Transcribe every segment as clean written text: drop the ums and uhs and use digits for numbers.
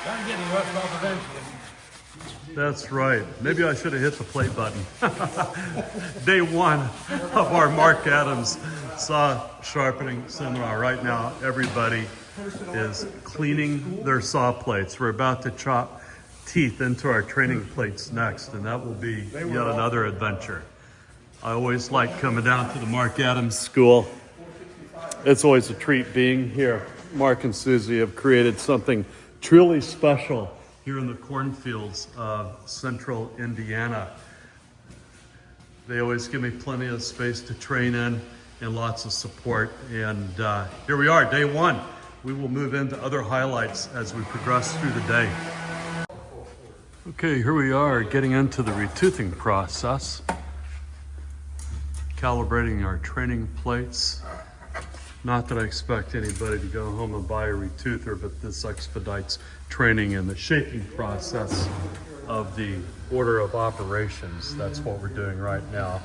I'm getting rust off eventually. That's right. Maybe I should have hit the play button. Day one of our Marc Adams saw sharpening seminar. Right now, everybody is cleaning their saw plates. We're about to chop teeth into our training plates next, and that will be yet another adventure. I always like coming down to the Marc Adams School. It's always a treat being here. Marc and Susie have created something truly special here in the cornfields of central Indiana. They always give me plenty of space to train in and lots of support. And here we are, day one. We will move into other highlights as we progress through the day. Okay, here we are getting into the retoothing process. Calibrating our training plates. Not that I expect anybody to go home and buy a retoother, but this expedites training in the shaping process of the order of operations. That's what we're doing right now.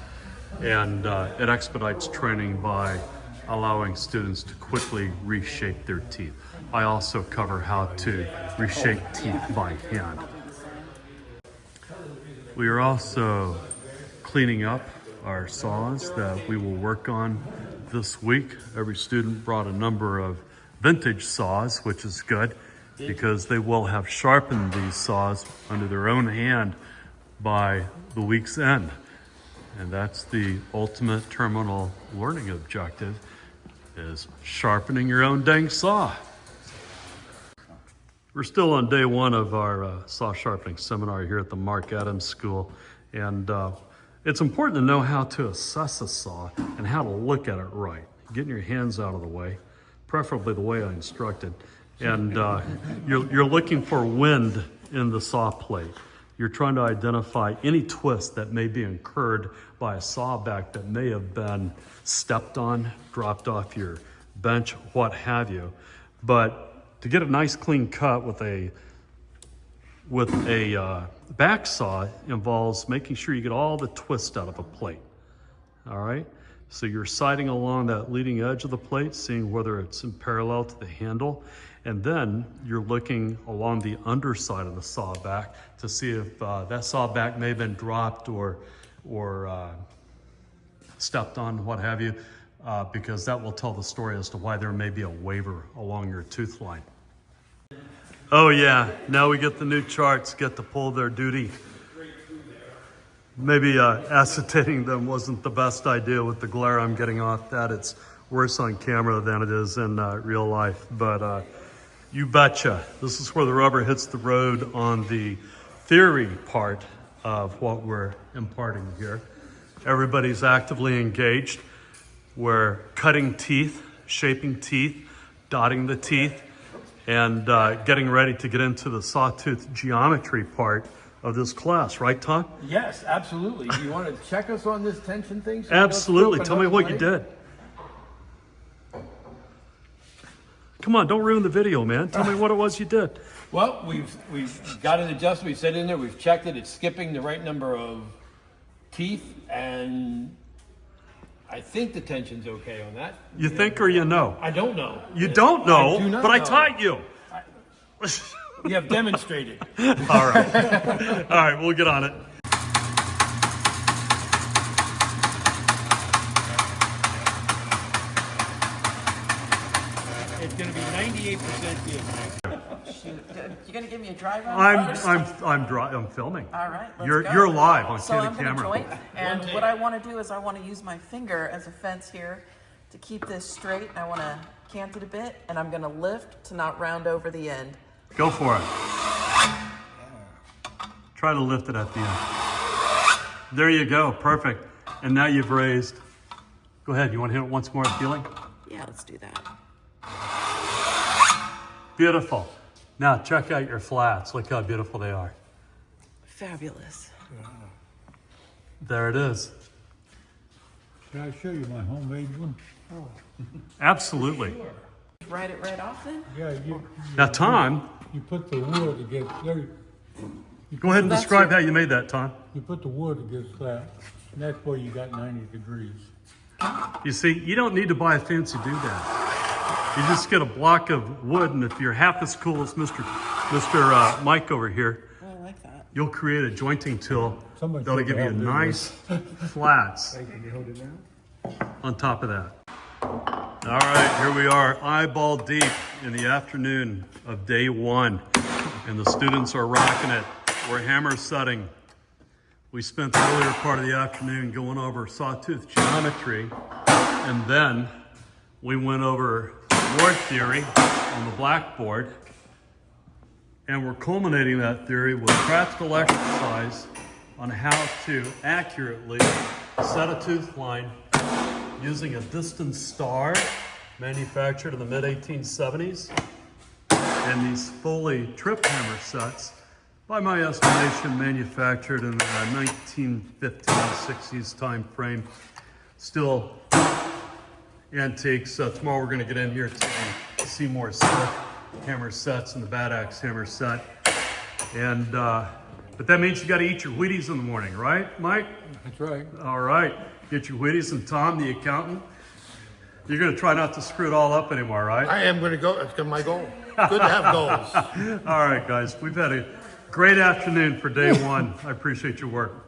And it expedites training by allowing students to quickly reshape their teeth. I also cover how to reshape teeth by hand. We are also cleaning up our saws that we will work on this week. Every student brought a number of vintage saws, which is good because they will have sharpened these saws under their own hand by the week's end. And that's the ultimate terminal learning objective, is sharpening your own dang saw. We're still on day one of our saw sharpening seminar here at the Marc Adams School. And it's important to know how to assess a saw and how to look at it right. Getting your hands out of the way, preferably the way I instructed. And you're looking for wind in the saw plate. You're trying to identify any twist that may be incurred by a saw back that may have been stepped on, dropped off your bench, what have you. But to get a nice clean cut with a backsaw involves making sure you get all the twist out of a plate. All right, so you're sighting along that leading edge of the plate, seeing whether it's in parallel to the handle, and then you're looking along the underside of the saw back to see if that saw back may have been dropped or stepped on, what have you, because that will tell the story as to why there may be a waver along your tooth line. Oh yeah, now we get the new charts, get to pull their duty. Maybe acetating them wasn't the best idea with the glare I'm getting off that. It's worse on camera than it is in real life, but you betcha. This is where the rubber hits the road on the theory part of what we're imparting here. Everybody's actively engaged. We're cutting teeth, shaping teeth, dotting the teeth, and getting ready to get into the Sawtooth geometry part of this class, right, Tom? Yes, absolutely. Do you want to check us on this tension thing? So Absolutely. Tell me what you did. Come on, don't ruin the video, man. Tell me what it was you did. Well, we've got it adjusted. We set it in there. We've checked it. It's skipping the right number of teeth, and I think the tension's okay on that. You think or you know? I don't know. You don't know, I do not but I know. taught you. You have demonstrated. All right. All right, we'll get on it. It's going to be 98% good. Shoot, you're gonna give me a dry run first? I'm filming. All right, let's You're go. you're live on So candid I'm gonna camera. joint, and what I want to do is I want to use my finger as a fence here to keep this straight. I want to cant it a bit, and I'm gonna lift to not round over the end. Go for it. Try to lift it at the end. There you go, perfect. And now you've raised. Go ahead, you want to hit it once more, feeling? Yeah, let's do that. Beautiful. Now check out your flats. Look how beautiful they are. Fabulous. There it is. Can I show you my homemade one? Absolutely. Write it right off then? Yeah, Now, Tom, you put the wood against there. go ahead and That's describe your- how you made that, Tom. You put the wood against that, and that's where you got 90 degrees. You see, you don't need to buy a fancy doodad. You just get a block of wood, and if you're half as cool as Mr. Mr. Mike over here, Oh, I like that. you'll create a jointing tool Somebody that'll should give you help do nice flats Can you hold it down? on top of that. All right, here we are, eyeball deep in the afternoon of day one, and the students are rocking it. We're hammer setting. We spent the earlier part of the afternoon going over sawtooth geometry, and then we went over more theory on the blackboard, and we're culminating that theory with practical exercise on how to accurately set a tooth line using a distance star manufactured in the mid-1870s, and these Foley trip hammer sets, by my estimation, manufactured in the 1950s, 60s time frame. Still antiques. Tomorrow we're going to get in here to see more Smith hammer sets and the Bad Axe hammer set. And but that means you got to eat your Wheaties in the morning, right, Mike? That's right. All right, get your Wheaties. And Tom, the accountant, you're going to try not to screw it all up anymore, right? I am going to go. That's my goal. Good to have goals. All right, guys, we've had a great afternoon for day one. I appreciate your work.